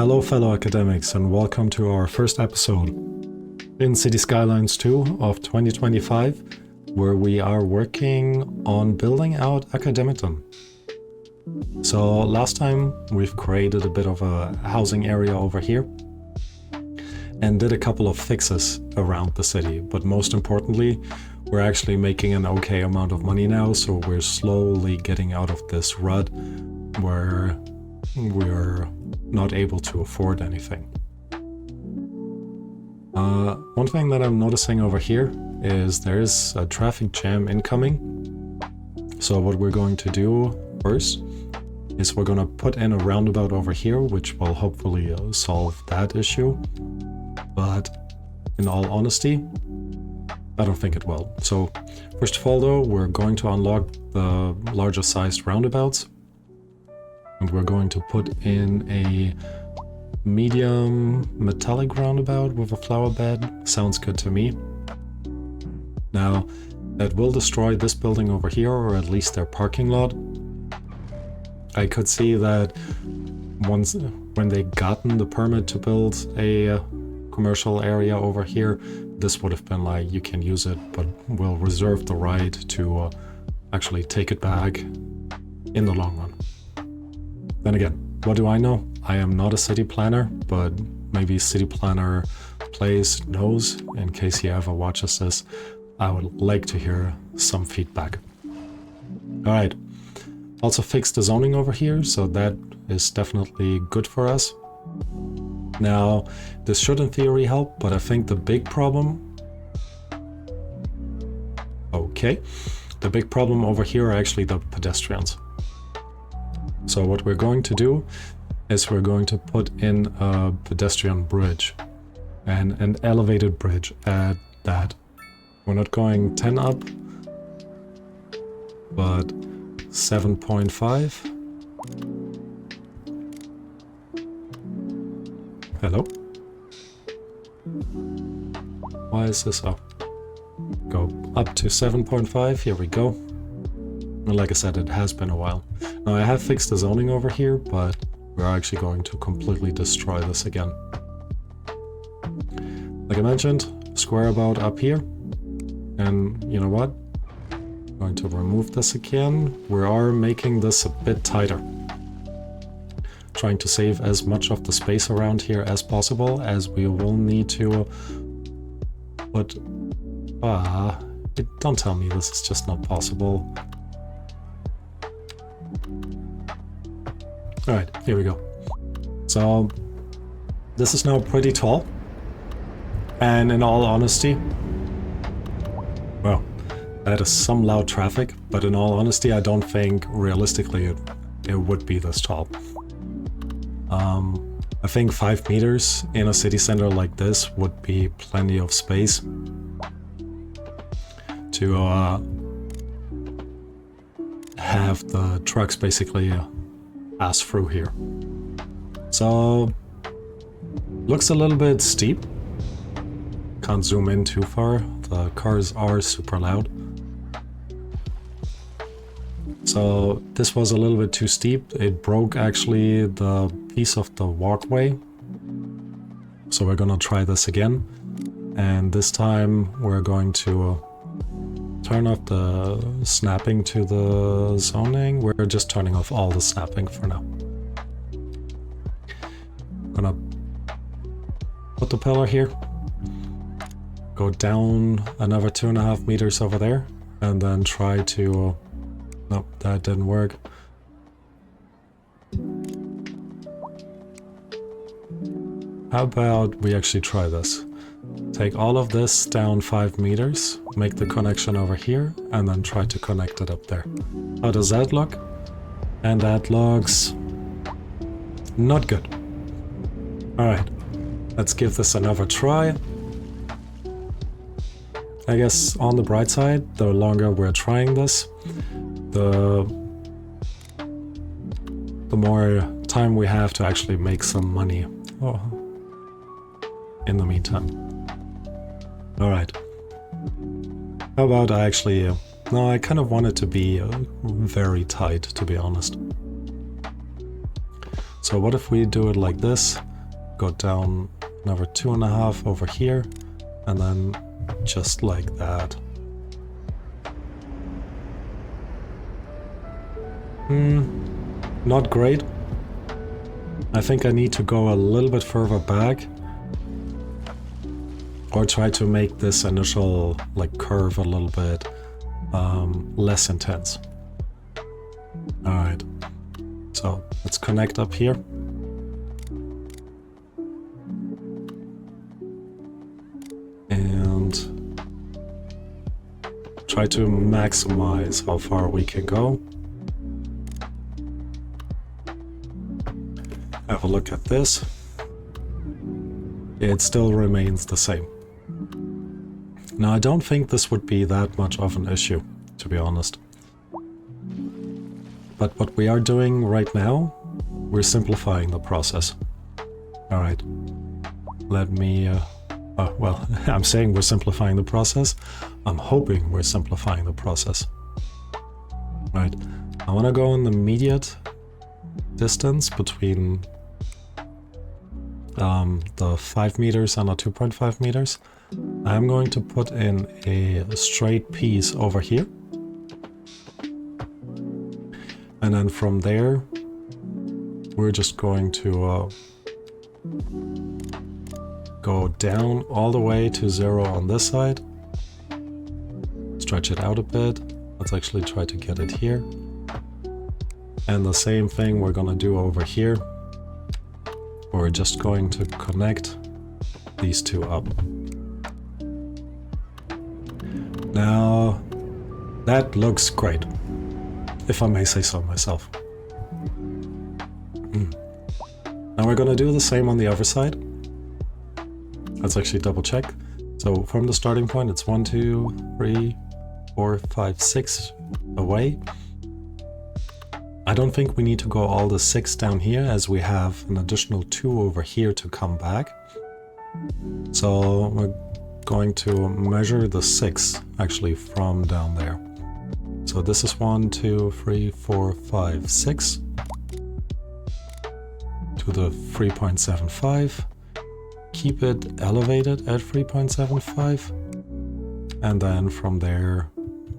Hello fellow academics and welcome to our first episode in Cities Skylines II of 2025, where we are working on building out Academiton. So last time we've created a bit of a housing area over here and did a couple of fixes around the city, but most importantly we're actually making an okay amount of money now, so we're slowly getting out of this rut where we're not able to afford anything. One thing that I'm noticing over here is there's a traffic jam incoming. So what we're going to do first is we're going to put in a roundabout over here, which will hopefully solve that issue. But in all honesty, I don't think it will. So first of all though, we're going to unlock the larger sized roundabouts. And we're going to put in a medium metallic roundabout with a flower bed. Sounds good to me. Now, that will destroy this building over here, or at least their parking lot. I could see that once when they gotten the permit to build a commercial area over here, this would have been like, you can use it, but we'll reserve the right to actually take it back in the long run. Then again, what do I know? I am not a city planner, but maybe City Planner Plays knows. In case he ever watches this, I would like to hear some feedback. Alright, also fixed the zoning over here, so that is definitely good for us. Now, this should in theory help, but I think the big problem... the big problem over here are actually the pedestrians. So what we're going to do is we're going to put in a pedestrian bridge and an elevated bridge at that. We're not going 10 up, but 7.5. Hello? Why is this up? Go up to 7.5, here we go. And like I said, it has been a while. Now I have fixed the zoning over here, but we're actually going to completely destroy this again. Like I mentioned, Squareabout up here. And you know what? I'm going to remove this again. We are making this a bit tighter. Trying to save as much of the space around here as possible, as we will need to put... don't tell me this is just not possible. Alright, here we go. So, this is now pretty tall. And in all honesty, well, that is some loud traffic, but in all honesty, I don't think realistically it would be this tall. I think 5 meters in a city center like this would be plenty of space to have the trucks basically pass through here. So, looks a little bit steep. Can't zoom in too far. The cars are super loud. So this was a little bit too steep. It broke actually the piece of the walkway. So we're gonna try this again. And this time we're going to turn off the snapping to the zoning. We're just turning off all the snapping for now. Gonna put the pillar here. Go down another 2.5 meters over there. And then try to... Nope, that didn't work. How about we actually try this? Take all of this down 5 meters, make the connection over here, and then try to connect it up there. How does that look? And that looks... not good. Alright, let's give this another try. I guess on the bright side, the longer we're trying this, the more time we have to actually make some money in the meantime. Alright. How about I actually... no, I kind of want it to be very tight, to be honest. So what if we do it like this? go down another 2.5 over here, and then just like that. Not great. I think I need to go a little bit further back, or try to make this initial like curve a little bit less intense. Alright, so let's connect up here. And try to maximize how far we can go. Have a look at this. It still remains the same. Now, I don't think this would be that much of an issue, to be honest. But what we are doing right now, we're simplifying the process. Alright. Let me... well, I'm saying we're simplifying the process. I'm hoping we're simplifying the process. Right. I want to go in the immediate distance between the 5 meters and the 2.5 meters. I'm going to put in a straight piece over here. And then from there, we're just going to go down all the way to 0 on this side. Stretch it out a bit. Let's actually try to get it here. And the same thing we're gonna do over here. We're just going to connect these two up. Now, that looks great, if I may say so myself. Now we're gonna do the same on the other side. Let's actually double check. So from the starting point, it's 1, 2, 3, 4, 5, 6 away. I don't think we need to go all the 6 down here, as we have an additional 2 over here to come back. So we're going to measure the 6 actually from down there. So this is 1, 2, 3, 4, 5, 6 to the 3.75. Keep it elevated at 3.75, and then from there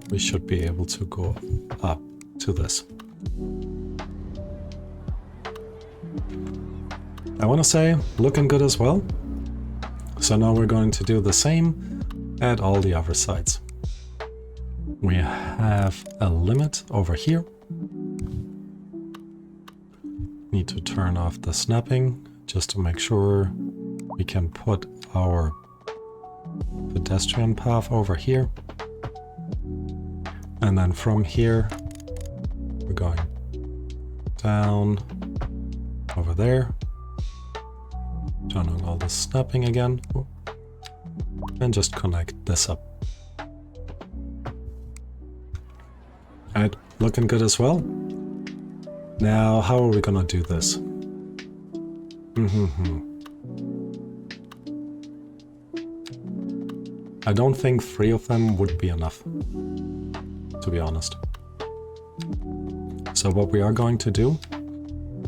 we should be able to go up to this. I want to say looking good as well. So now we're going to do the same at all the other sides. We have a limit over here. Need to turn off the snapping just to make sure we can put our pedestrian path over here. And then from here, we're going down over there. Turn on all the snapping again. And just connect this up. Alright, looking good as well. Now, how are we gonna do this? I don't think 3 of them would be enough, to be honest. So what we are going to do,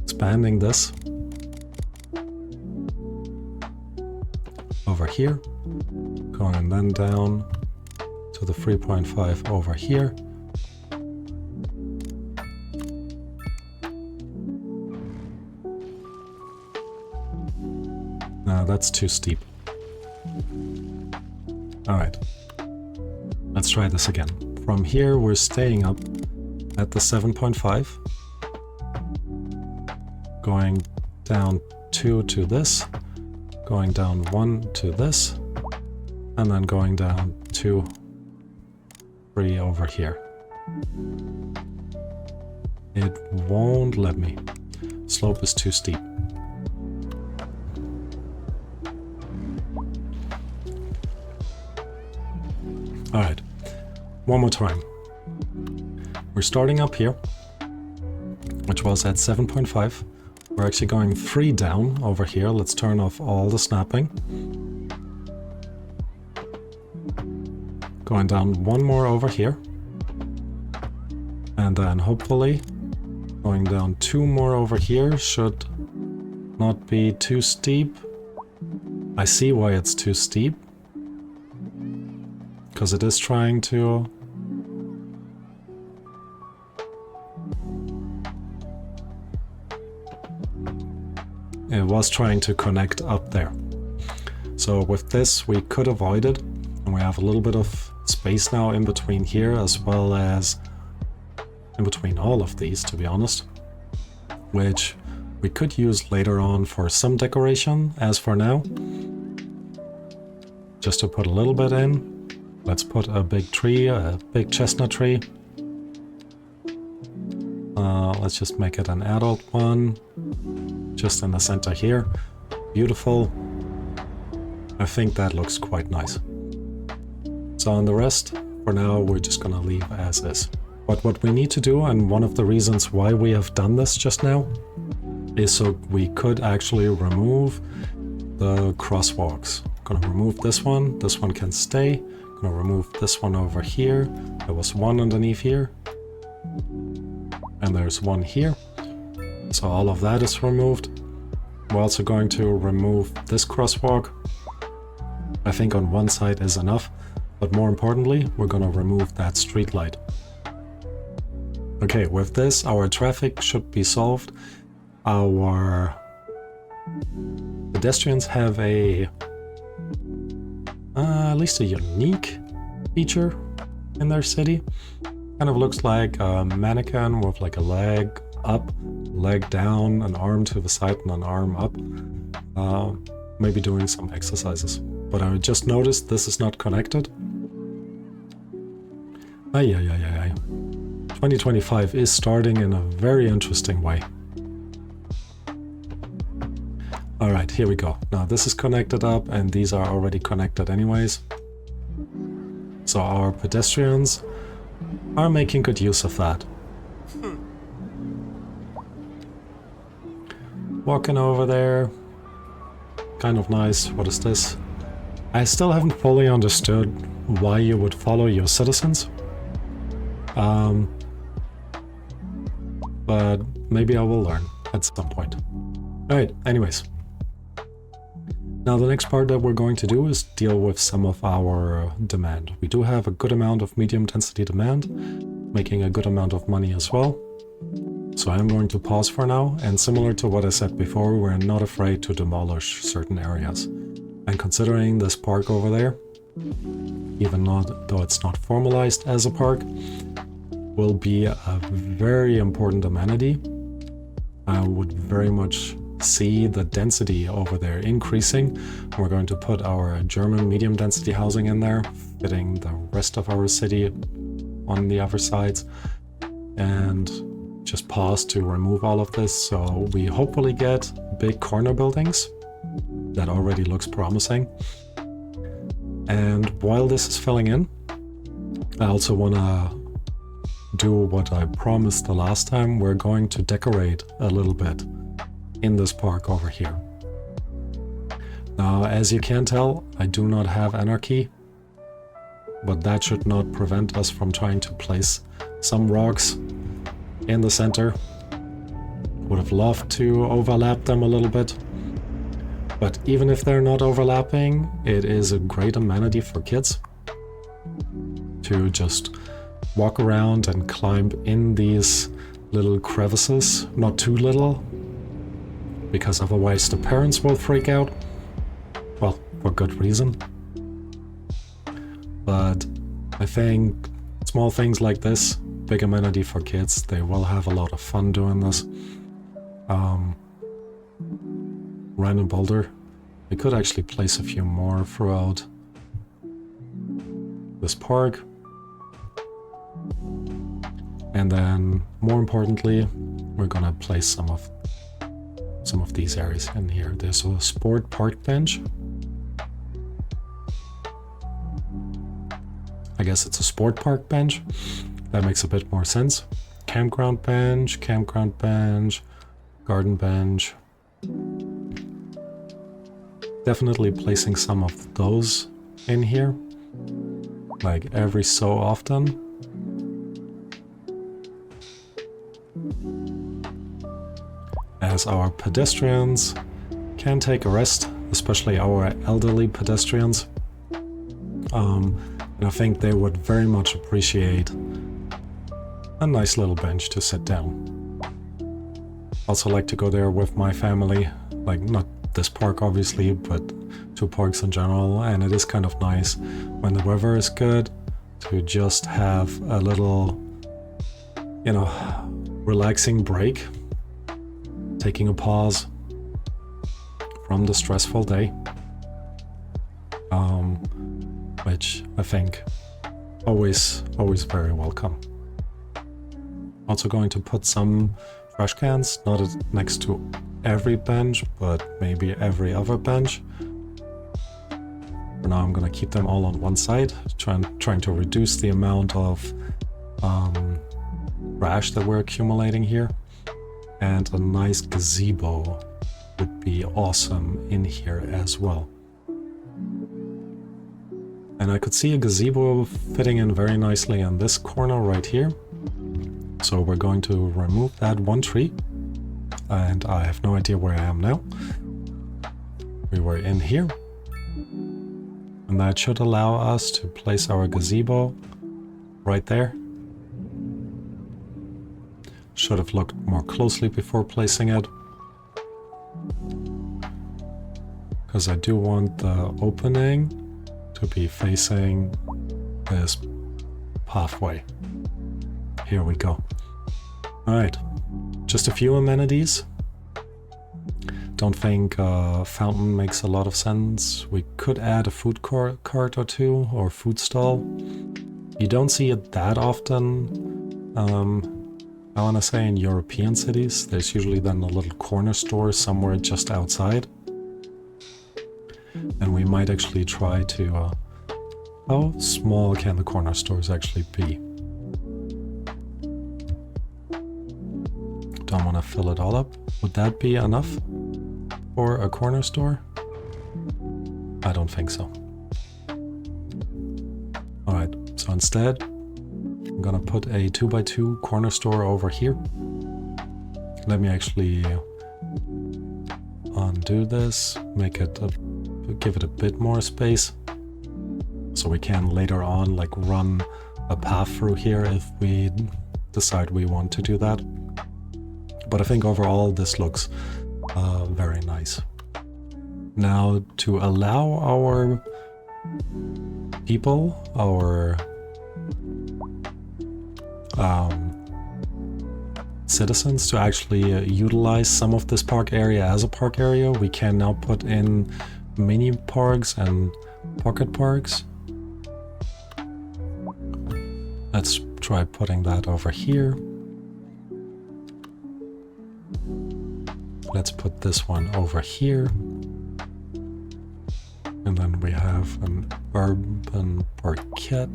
expanding this over here, going then down to the 3.5 over here. No, that's too steep. Alright, let's try this again. From here, we're staying up at the 7.5, going down 2 to this, going down 1 to this, and then going down 2, 3 over here. It won't let me. Slope is too steep. Alright, one more time. We're starting up here, which was at 7.5. We're actually going 3 down over here. Let's turn off all the snapping. Going down 1 more over here. And then hopefully going down 2 more over here should not be too steep. I see why it's too steep. Because it is trying to... It was trying to connect up there. So with this we could avoid it. And we have a little bit of space now in between here, as well as in between all of these, to be honest. Which we could use later on for some decoration, as for now. Just to put a little bit in. Let's put a big tree, a big chestnut tree. Let's just make it an adult one. Just in the center here. Beautiful. I think that looks quite nice. So on the rest, for now, we're just gonna leave as is. But what we need to do, and one of the reasons why we have done this just now, is so we could actually remove the crosswalks. Gonna remove this one can stay. Gonna remove this one over here. There was one underneath here. And there's one here. So all of that is removed. We're also going to remove this crosswalk. I think on one side is enough, but more importantly, we're gonna remove that street light. Okay, with this, our traffic should be solved. Our pedestrians have a at least a unique feature in their city. Kind of looks like a mannequin with like a leg up, leg down, an arm to the side and an arm up. Maybe doing some exercises. But I just noticed this is not connected. 2025 is starting in a very interesting way. Alright, here we go. Now this is connected up and these are already connected anyways. So our pedestrians are making good use of that. Walking over there. Kind of nice. What is this? I still haven't fully understood why you would follow your citizens. But maybe I will learn at some point. Alright, anyways. Now the next part that we're going to do is deal with some of our demand. We do have a good amount of medium density demand, making a good amount of money as well. So I'm going to pause for now, and similar to what I said before, we're not afraid to demolish certain areas. And considering this park over there, even though it's not formalized as a park, will be a very important amenity. I would very much see the density over there increasing. We're going to put our German medium density housing in there, fitting the rest of our city on the other sides, and just pause to remove all of this. So we hopefully get big corner buildings. That already looks promising. And while this is filling in, I also want to do what I promised the last time. We're going to decorate a little bit in this park over here. Now, as you can tell, I do not have anarchy, but that should not prevent us from trying to place some rocks in the center. Would have loved to overlap them a little bit, but even if they're not overlapping, it is a great amenity for kids to just walk around and climb in these little crevices. Not too little, because otherwise the parents will freak out. Well, for good reason. But I think small things like this, big amenity for kids, they will have a lot of fun doing this. Random boulder. We could actually place a few more throughout this park. And then, more importantly, we're gonna place some of these areas in here. There's a sport park bench. I guess it's a sport park bench. That makes a bit more sense. Campground bench, garden bench. Definitely placing some of those in here, like every so often. As our pedestrians can take a rest especially our elderly pedestrians. And I think they would very much appreciate a nice little bench to sit down. Also like to go there with my family, like not this park obviously, but to parks in general, and it is kind of nice when the weather is good to just have a little, you know, relaxing break, taking a pause from the stressful day, which I think always very welcome. Also going to put some trash cans, not next to every bench, but maybe every other bench. For now I'm gonna keep them all on one side, trying to reduce the amount of trash that we're accumulating here. And a nice gazebo would be awesome in here as well. And I could see a gazebo fitting in very nicely in this corner right here. So we're going to remove that one tree. And I have no idea where I am now. We were in here. And that should allow us to place our gazebo right there. Should have looked more closely before placing it. Because I do want the opening to be facing this pathway. Here we go. Alright, just a few amenities. Don't think a fountain makes a lot of sense. We could add a food cart or two, or food stall. You don't see it that often. I want to say in European cities, there's usually then a little corner store somewhere just outside. And we might actually try to... how small can the corner stores actually be? Don't want to fill it all up. Would that be enough for a corner store? I don't think so. Alright, so instead, I'm gonna put a 2x2 corner store over here. Let me actually undo this, make it give it a bit more space, so we can later on like run a path through here if we decide we want to do that. But I think overall this looks very nice. Now to allow our people, our citizens to actually utilize some of this park area as a park area, we can now put in mini parks and pocket parks. Let's try putting that over here. Let's put this one over here. And then we have an urban parquet.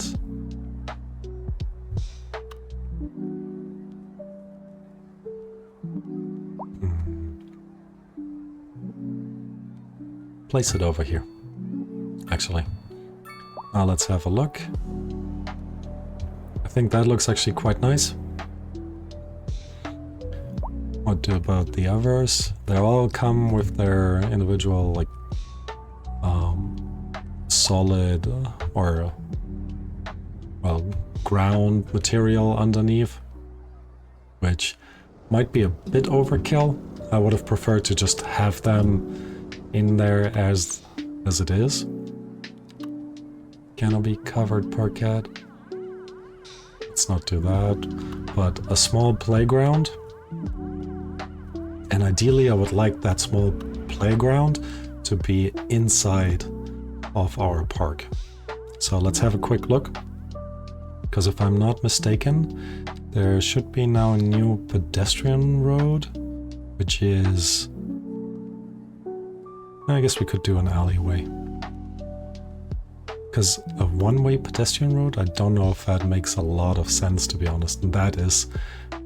Place it over here, actually. Now let's have a look. I think that looks actually quite nice. What do about the others? They all come with their individual, like, solid or, well, ground material underneath, which might be a bit overkill. I would have preferred to just have them in there as it is. Canopy covered parquet. Let's not do that. But a small playground. And ideally I would like that small playground to be inside of our park. So let's have a quick look. Because if I'm not mistaken, there should be now a new pedestrian road, which is... I guess we could do an alleyway. Because a one-way pedestrian road, I don't know if that makes a lot of sense, to be honest. And that is,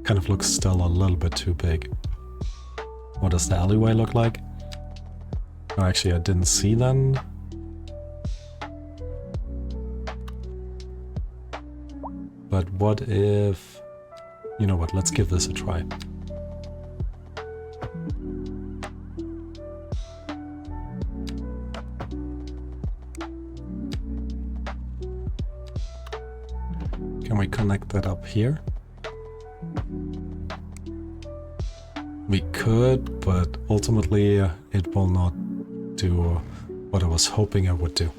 kind of looks still a little bit too big. What does the alleyway look like? Oh, actually, I didn't see then. But what if... You know what, let's give this a try. Can we connect that up here? We could, but ultimately it will not do what I was hoping it would do.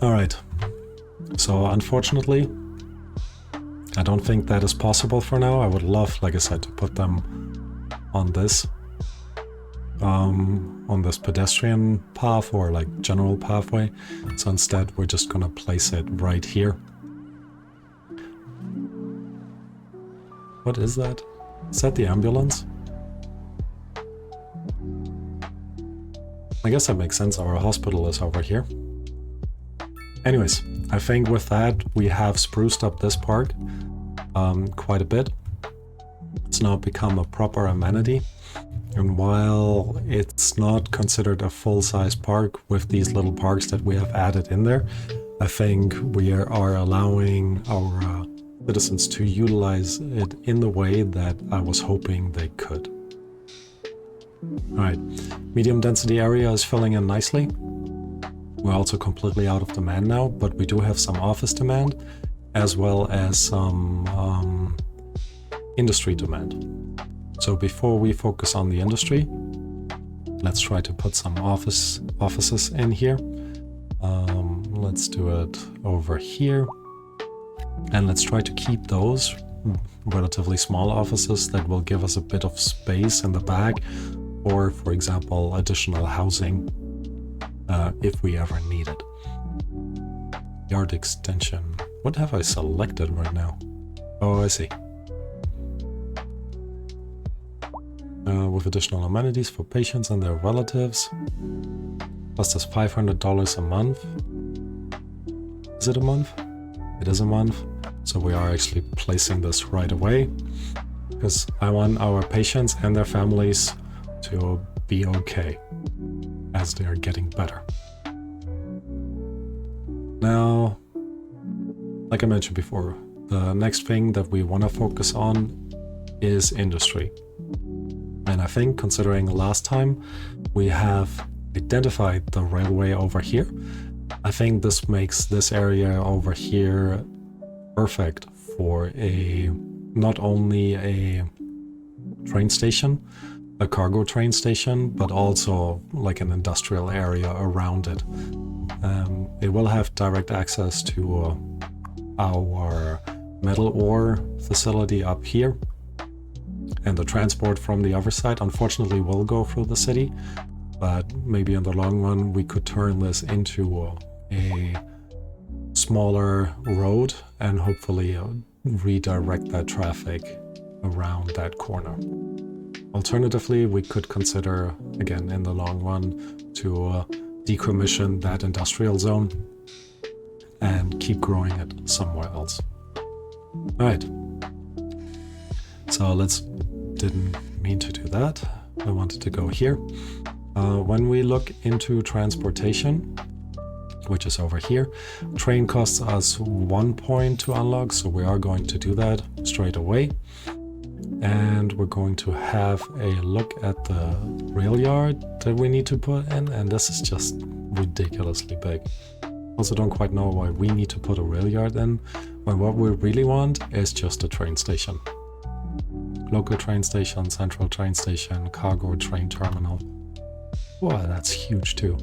Alright, so unfortunately, I don't think that is possible for now. I would love, like I said, to put them on this pedestrian path or like general pathway. So instead, we're just gonna place it right here. What is that? Is that the ambulance? I guess that makes sense. Our hospital is over here. Anyways, I think with that, we have spruced up this park quite a bit. It's now become a proper amenity. And while it's not considered a full-size park with these little parks that we have added in there, I think we are allowing our citizens to utilize it in the way that I was hoping they could. Alright, medium density area is filling in nicely. We're also completely out of demand now, but we do have some office demand as well as some industry demand. So before we focus on the industry, let's try to put some offices in here. Let's do it over here. And let's try to keep those relatively small offices that will give us a bit of space in the back, or for example, additional housing if we ever need it. Yard extension. What have I selected right now? Oh, I see. With additional amenities for patients and their relatives. Cost us $500 a month. Is it a month? It is a month. So we are actually placing this right away because I want our patients and their families to be okay as they are getting better. Now, like I mentioned before, the next thing that we want to focus on is industry. And I think considering last time we have identified the railway over here, I think this makes this area over here perfect for not only a train station, a cargo train station, but also like an industrial area around it. It will have direct access to our metal ore facility up here, and the transport from the other side unfortunately will go through the city, but maybe in the long run we could turn this into a smaller road and hopefully redirect that traffic around that corner. Alternatively, we could consider, again in the long run, to decommission that industrial zone and keep growing it somewhere else. Alright, so didn't mean to do that. I wanted to go here. When we look into transportation, which is over here, train costs us 1 point to unlock, so we are going to do that straight away. And we're going to have a look at the rail yard that we need to put in, and this is just ridiculously big. Also don't quite know why we need to put a rail yard in, when what we really want is just a train station. Local train station, central train station, cargo train terminal. Wow, that's huge too.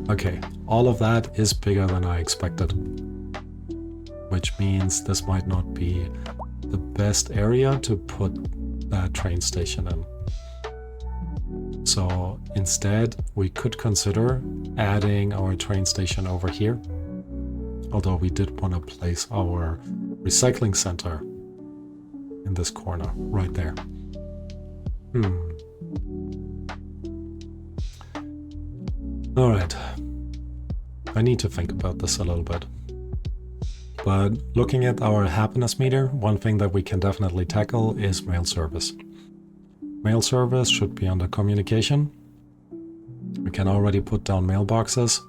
Okay, all of that is bigger than I expected, which means this might not be the best area to put that train station in. So instead, we could consider adding our train station over here, although we did want to place our recycling center in this corner right there. Alright, I need to think about this a little bit. But looking at our happiness meter, one thing that we can definitely tackle is mail service. Mail service should be under communication. We can already put down mailboxes,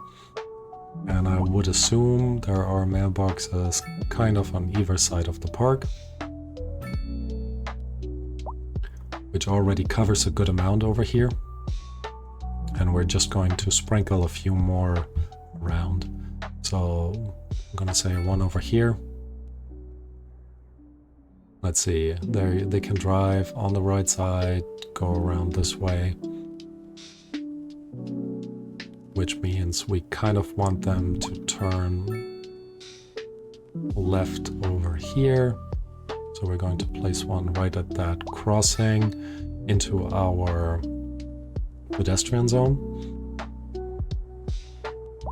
and I would assume there are mailboxes kind of on either side of the park, which already covers a good amount over here. And we're just going to sprinkle a few more around. So I'm gonna say one over here. Let's see, they can drive on the right side, go around this way. Which means we kind of want them to turn left over here. So we're going to place one right at that crossing into our pedestrian zone.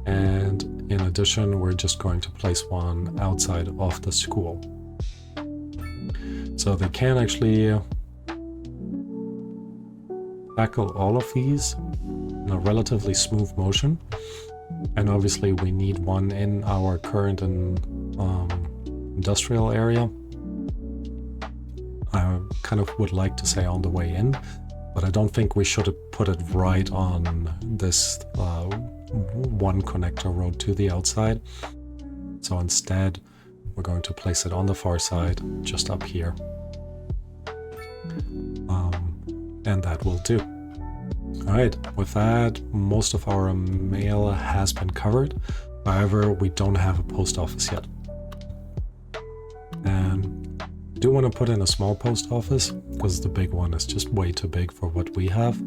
And in addition, we're just going to place one outside of the school. So they can actually tackle all of these in a relatively smooth motion. And obviously we need one in our current industrial area. I kind of would like to say on the way in, but I don't think we should have put it right on this one connector road to the outside. So instead, we're going to place it on the far side, just up here. And that will do. Alright, with that, most of our mail has been covered. However, we don't have a post office yet. And I do want to put in a small post office, because the big one is just way too big for what we have.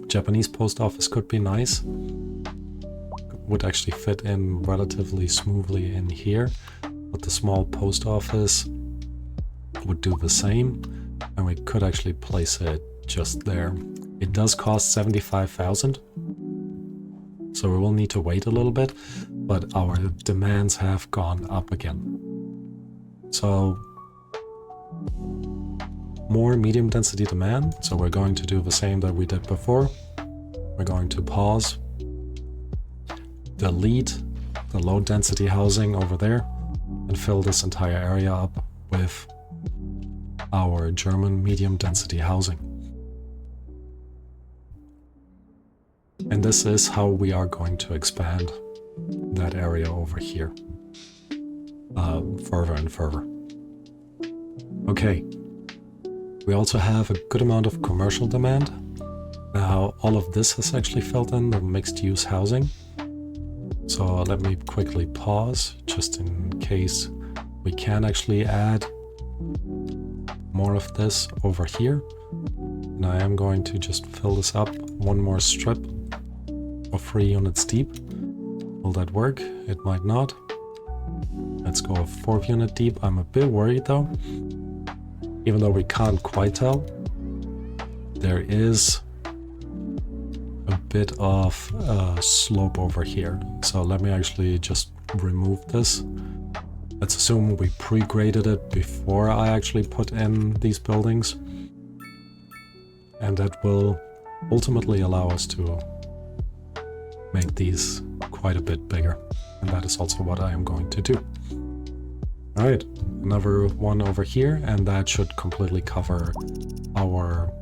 Japanese post office could be nice. Would actually fit in relatively smoothly in here. But the small post office would do the same. And we could actually place it just there. It does cost 75,000. So we will need to wait a little bit, but our demands have gone up again. So more medium density demand. So we're going to do the same that we did before. We're going to pause, delete the low density housing over there, and fill this entire area up with our German medium density housing. And this is how we are going to expand that area over here further and further. Okay, we also have a good amount of commercial demand. Now all of this has actually filled in the mixed use housing. So let me quickly pause just in case we can actually add more of this over here. And I am going to just fill this up one more strip of 3 units deep. Will that work? It might not. Let's go a 4 unit deep. I'm a bit worried though. Even though we can't quite tell, there is a bit of slope over here. So let me actually just remove this. Let's assume we pre-graded it before I actually put in these buildings. And that will ultimately allow us to make these quite a bit bigger. And that is also what I am going to do. Alright, another one over here, and that should completely cover our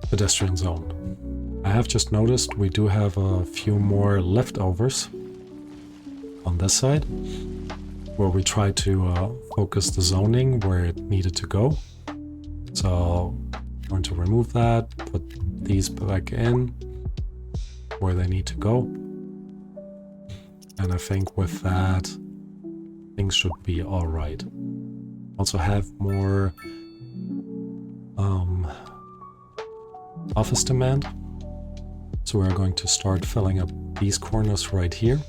pedestrian zone. I have just noticed we do have a few more leftovers on this side, where we try to focus the zoning where it needed to go. So I'm going to remove that, put these back in where they need to go. And I think with that, things should be all right. Also have more office demand. So we're going to start filling up these corners right here.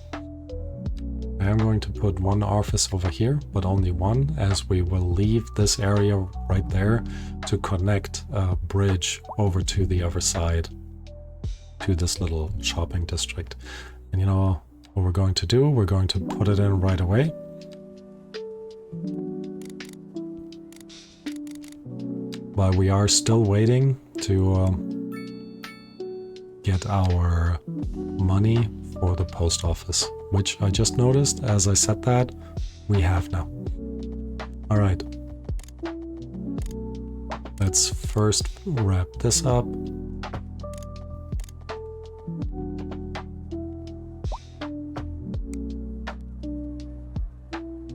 I am going to put one office over here, but only one, as we will leave this area right there to connect a bridge over to the other side, to this little shopping district. And you know what we're going to do? We're going to put it in right away. But we are still waiting to get our money for the post office, which I just noticed as I said that we have now. All right. Let's first wrap this up.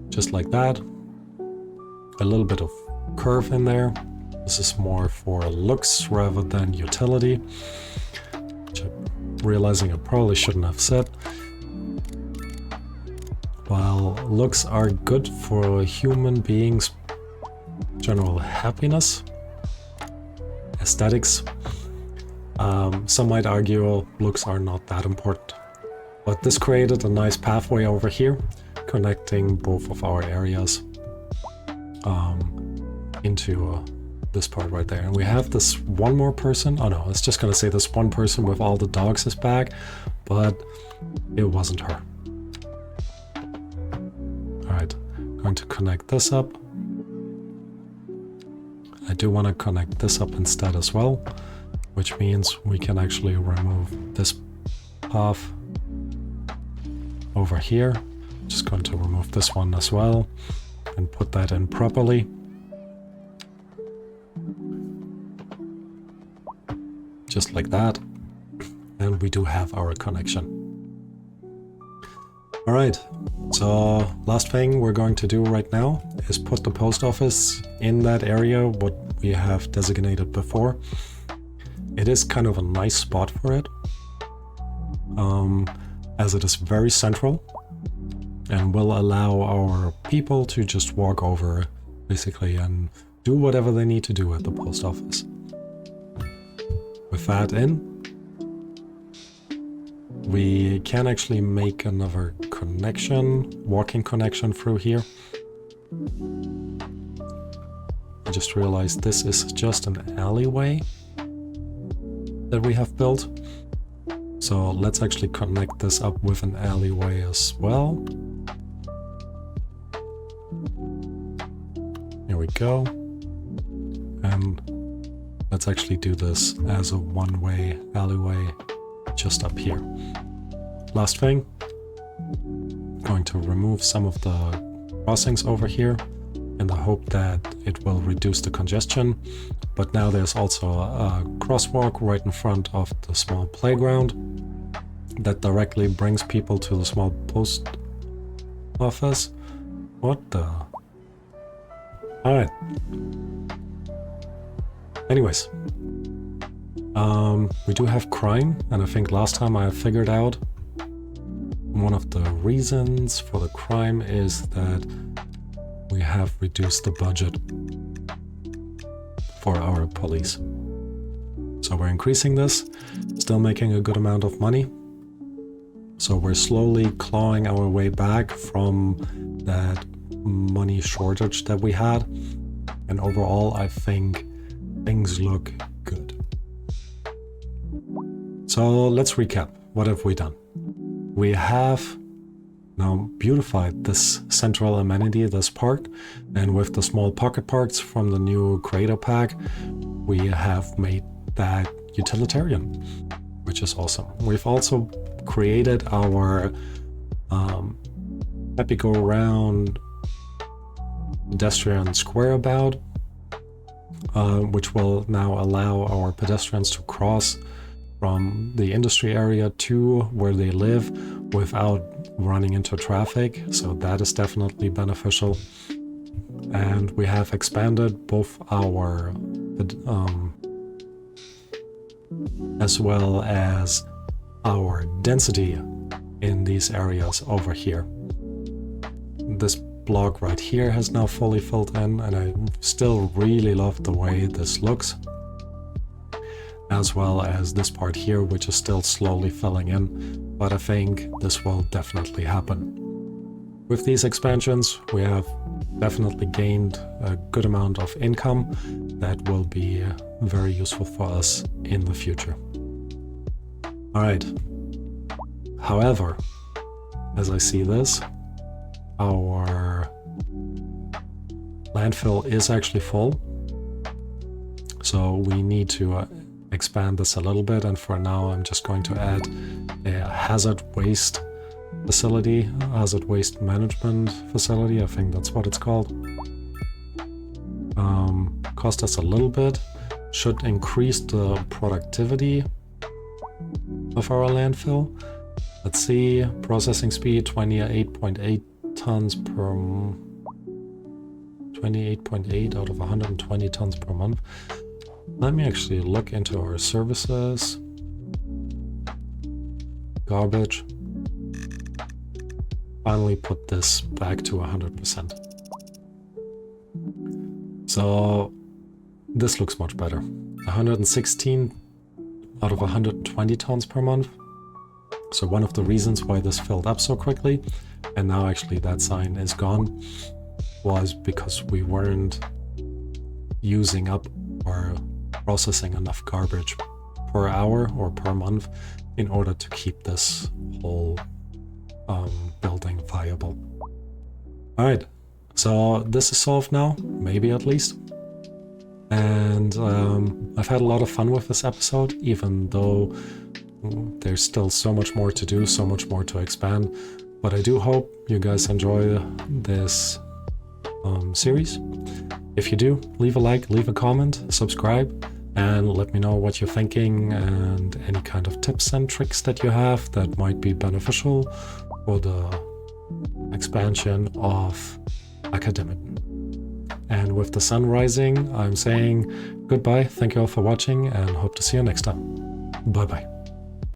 Just like that. A little bit of curve in there. This is more for looks rather than utility, which I'm realizing I probably shouldn't have said. While looks are good for human beings' general happiness, aesthetics, some might argue looks are not that important. But this created a nice pathway over here, connecting both of our areas into this part right there. And we have this one more person. Oh no, I was just gonna say this one person with all the dogs is back, but it wasn't her. Alright, going to connect this up. I do want to connect this up instead as well, which means we can actually remove this path over here. Just going to remove this one as well and put that in properly. Just like that. And we do have our connection. Alright, so last thing we're going to do right now is put the post office in that area, what we have designated before. It is kind of a nice spot for it, as it is very central and will allow our people to just walk over basically and do whatever they need to do at the post office. With that in, we can actually make another connection, walking connection through here. I just realized this is just an alleyway that we have built. So let's actually connect this up with an alleyway as well. Here we go. And let's actually do this as a one-way alleyway just up here. Last thing, going to remove some of the crossings over here in the hope that it will reduce the congestion. But now there's also a crosswalk right in front of the small playground that directly brings people to the small post office. What the? Alright. Anyways. We do have crime, and I think last time I figured out one of the reasons for the crime is that we have reduced the budget for our police. So we're increasing this, still making a good amount of money. So we're slowly clawing our way back from that money shortage that we had. And overall, I think things look good. So let's recap. What have we done? We have now beautified this central amenity, this park, and with the small pocket parks from the new creator pack, we have made that utilitarian, which is awesome. We've also created our happy go around pedestrian squareabout, which will now allow our pedestrians to cross from the industry area to where they live without running into traffic, so that is definitely beneficial. And we have expanded both our as well as our density in these areas over here. This block right here has now fully filled in, and I still really love the way this looks, as well as this part here, which is still slowly filling in, but I think this will definitely happen. With these expansions, we have definitely gained a good amount of income that will be very useful for us in the future. Alright. However, as I see this, our landfill is actually full, so we need to expand this a little bit, and for now I'm just going to add a hazard waste facility, hazard waste management facility, I think that's what it's called. Cost us a little bit, should increase the productivity of our landfill. Let's see, processing speed 28.8 tons per 28.8 out of 120 tons per month. Let me actually look into our services. Garbage. Finally put this back to 100%. So this looks much better. 116 out of 120 tons per month. So one of the reasons why this filled up so quickly, and now actually that sign is gone, was because we weren't using up or processing enough garbage per hour or per month in order to keep this whole building viable. Alright, so this is solved now, maybe at least. And I've had a lot of fun with this episode, even though there's still so much more to do, so much more to expand. But I do hope you guys enjoy this series. If you do, leave a like, leave a comment, subscribe, and let me know what you're thinking and any kind of tips and tricks that you have that might be beneficial for the expansion of Academiton. And with the sun rising, I'm saying goodbye, thank you all for watching, and hope to see you next time. Bye bye.